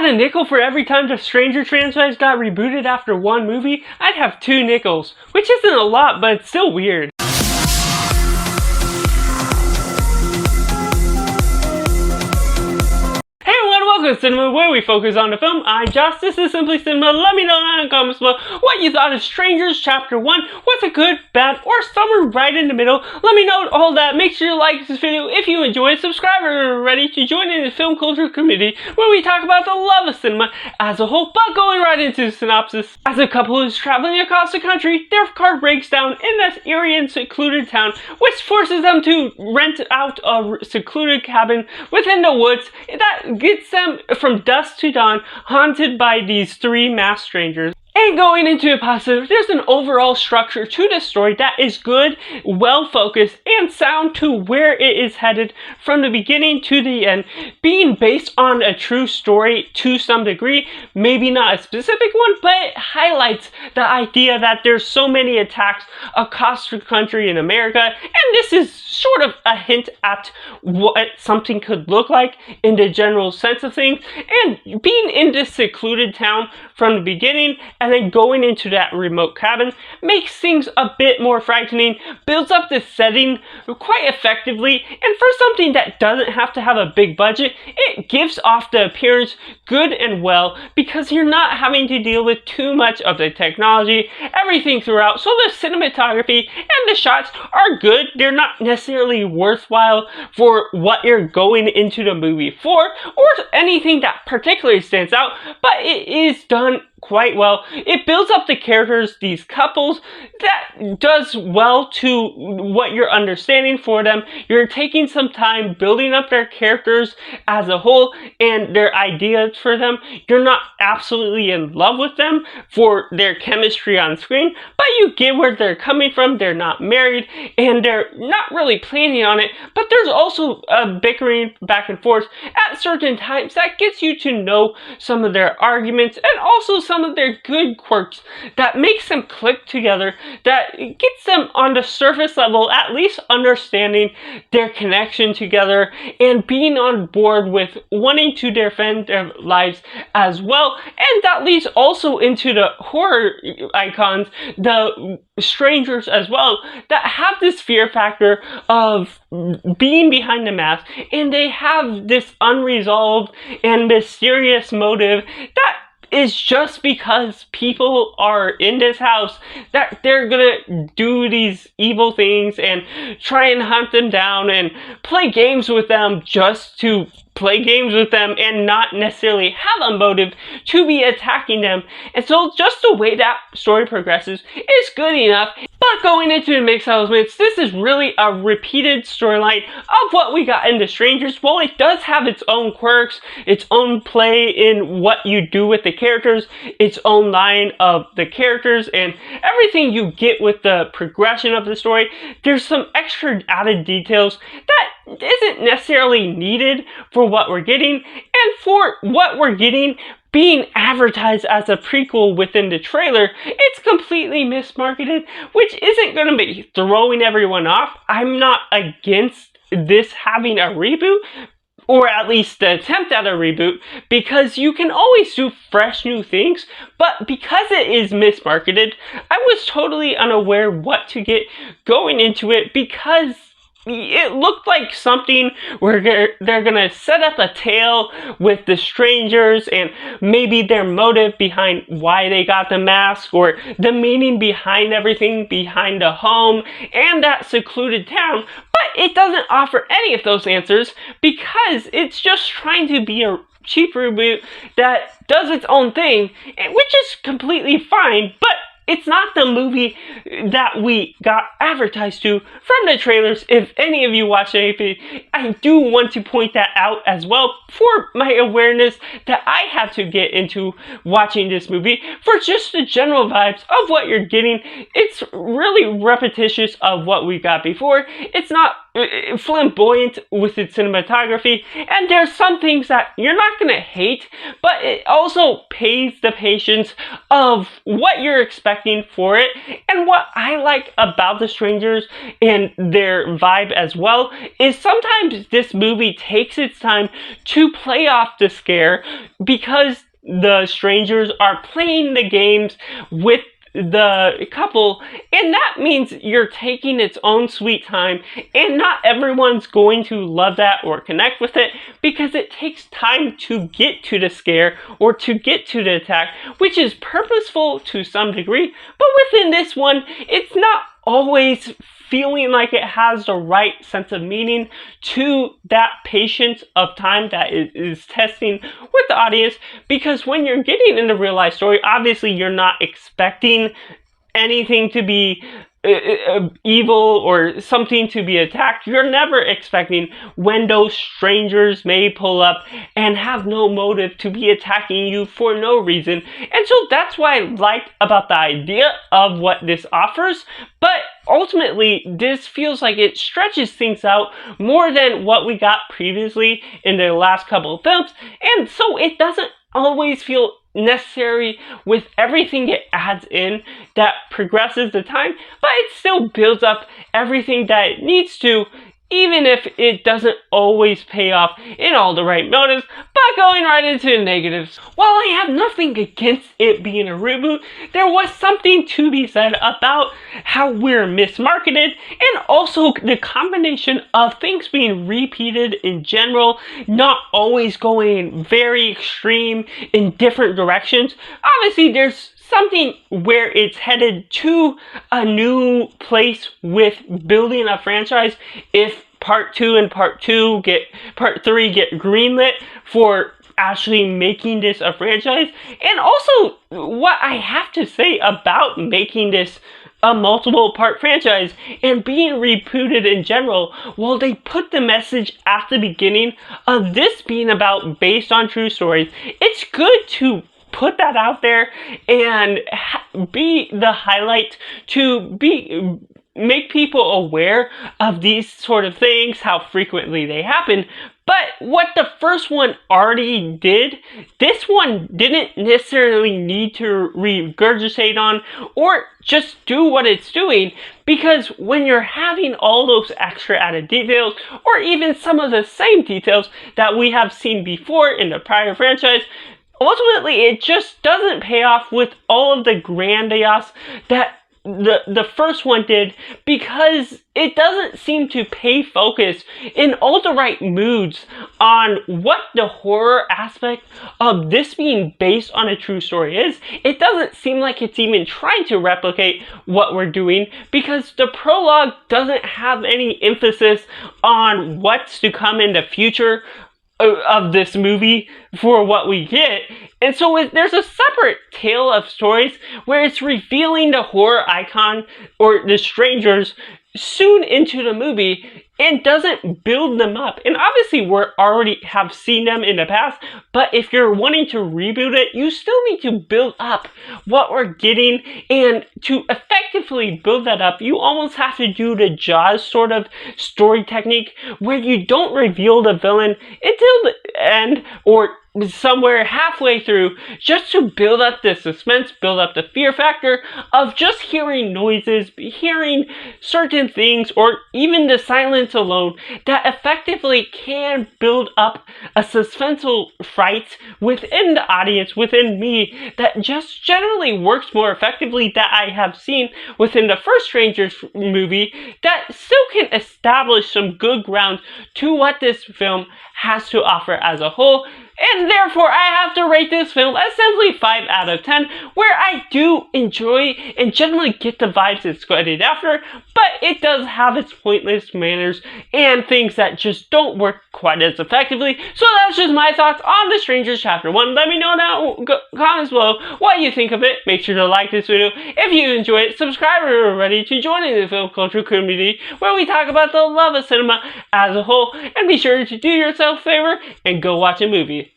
had a nickel for every time the Stranger franchise got rebooted after one movie, I'd have 2 nickels, which isn't a lot, but it's still weird. Welcome to Cinema, where we focus on the film. I'm Josh, this is Simply Cinema. Let me know in the comments below what you thought of Strangers Chapter 1. Was it good, bad, or somewhere right in the middle? Let me know all that. Make sure you like this video if you enjoy it. Subscribe if you're ready to join in the film culture community where we talk about the love of cinema as a whole. But going right into the synopsis. As a couple is traveling across the country, their car breaks down in this eerie and secluded town, which forces them to rent out a secluded cabin within the woods that gets them from dusk to dawn, haunted by these 3 masked strangers. And going into a positive, there's an overall structure to this story that is good, well focused, and sound to where it is headed from the beginning to the end, being based on a true story to some degree, maybe not a specific one, but it highlights the idea that there's so many attacks across the country in America, and this is sort of a hint at what something could look like in the general sense of things, and being in this secluded town from the beginning and then going into that remote cabin makes things a bit more frightening, builds up the setting quite effectively, and for something that doesn't have to have a big budget, it gives off the appearance good and well because you're not having to deal with too much of the technology, everything throughout. So the cinematography and the shots are good. They're not necessarily worthwhile for what you're going into the movie for or anything that particularly stands out, but it is done quite well. It builds up the characters, these couples, that does well to what you're understanding for them. You're taking some time building up their characters as a whole and their ideas for them. You're not absolutely in love with them for their chemistry on screen, but you get where they're coming from. They're not married and they're not really planning on it, but there's also a bickering back and forth at certain times that gets you to know some of their arguments and also some of their good quirks that makes them click together, that gets them on the surface level at least understanding their connection together and being on board with wanting to defend their lives as well. And that leads also into the horror icons, the strangers as well, that have this fear factor of being behind the mask, and they have this unresolved and mysterious motive that is just because people are in this house that they're gonna do these evil things and try and hunt them down and play games with them just to play games with them and not necessarily have a motive to be attacking them. And so just the way that story progresses is good enough. But going into the mixed elements, this is really a repeated storyline of what we got in The Strangers. While it does have its own quirks, its own play in what you do with the characters, its own line of the characters, and everything you get with the progression of the story, there's some extra added details that isn't necessarily needed for what we're getting, and for what we're getting being advertised as a prequel within the trailer, it's completely mismarketed, which isn't going to be throwing everyone off. I'm not against this having a reboot, or at least the attempt at a reboot, because you can always do fresh new things, but because it is mismarketed, I was totally unaware what to get going into it, because it looked like something where they're gonna set up a tale with the strangers and maybe their motive behind why they got the mask or the meaning behind everything behind the home and that secluded town, but it doesn't offer any of those answers because it's just trying to be a cheap reboot that does its own thing, which is completely fine, but it's not the movie that we got advertised to from the trailers. If any of you watch anything, I do want to point that out as well for my awareness that I had to get into watching this movie for just the general vibes of what you're getting. It's really repetitious of what we got before. It's not flamboyant with its cinematography, and there's some things that you're not going to hate, but it also pays the patience of what you're expecting for it. And what I like about The Strangers and their vibe as well is sometimes this movie takes its time to play off the scare, because the strangers are playing the games with the couple, and that means you're taking its own sweet time, and not everyone's going to love that or connect with it, because it takes time to get to the scare or to get to the attack, which is purposeful to some degree. But within this one, it's not always feeling like it has the right sense of meaning to that patience of time that is testing with the audience, because when you're getting into real life story, obviously you're not expecting anything to be evil or something to be attacked. You're never expecting when those strangers may pull up and have no motive to be attacking you for no reason. And so that's what I like about the idea of what this offers. But ultimately, this feels like it stretches things out more than what we got previously in the last couple of films. And so it doesn't always feel necessary with everything it adds in that progresses the time, but it still builds up everything that it needs to, even if it doesn't always pay off in all the right motives. But going right into the negatives, while I have nothing against it being a reboot, there was something to be said about how we're mismarketed, and also the combination of things being repeated in general, not always going very extreme in different directions. Obviously, there's something where it's headed to a new place with building a franchise if part 2 and part 3 get greenlit for actually making this a franchise. And also, what I have to say about making this a multiple part franchise and being rebooted in general, well, they put the message at the beginning of this being about based on true stories. It's good to put that out there and be the highlight to make people aware of these sort of things, how frequently they happen. But what the first one already did, this one didn't necessarily need to regurgitate on or just do what it's doing, because when you're having all those extra added details, or even some of the same details that we have seen before in the prior franchise, ultimately it just doesn't pay off with all of the grandiose that the first one did, because it doesn't seem to pay focus in all the right moods on what the horror aspect of this being based on a true story is. It doesn't seem like it's even trying to replicate what we're doing, because the prologue doesn't have any emphasis on what's to come in the future of this movie for what we get. And so there's a separate tale of stories where it's revealing the horror icon or the strangers soon into the movie and doesn't build them up. And obviously we already have seen them in the past, but if you're wanting to reboot it, you still need to build up what we're getting. And to effectively build that up, you almost have to do the Jaws sort of story technique, where you don't reveal the villain until the end or somewhere halfway through, just to build up the suspense, build up the fear factor of just hearing noises, hearing certain things, or even the silence alone that effectively can build up a suspenseful fright within the audience, within me, that just generally works more effectively that I have seen within the first Strangers movie, that still can establish some good ground to what this film has to offer as a whole. And therefore, I have to rate this film as simply 5 out of 10, where I do enjoy and generally get the vibes it's headed after, but it does have its pointless manners and things that just don't work quite as effectively. So that's just my thoughts on The Strangers Chapter 1. Let me know down in the comments below what you think of it. Make sure to like this video if you enjoy it. Subscribe if you're ready to join in the film culture community, where we talk about the love of cinema as a whole. And be sure to do yourself a favor and go watch a movie.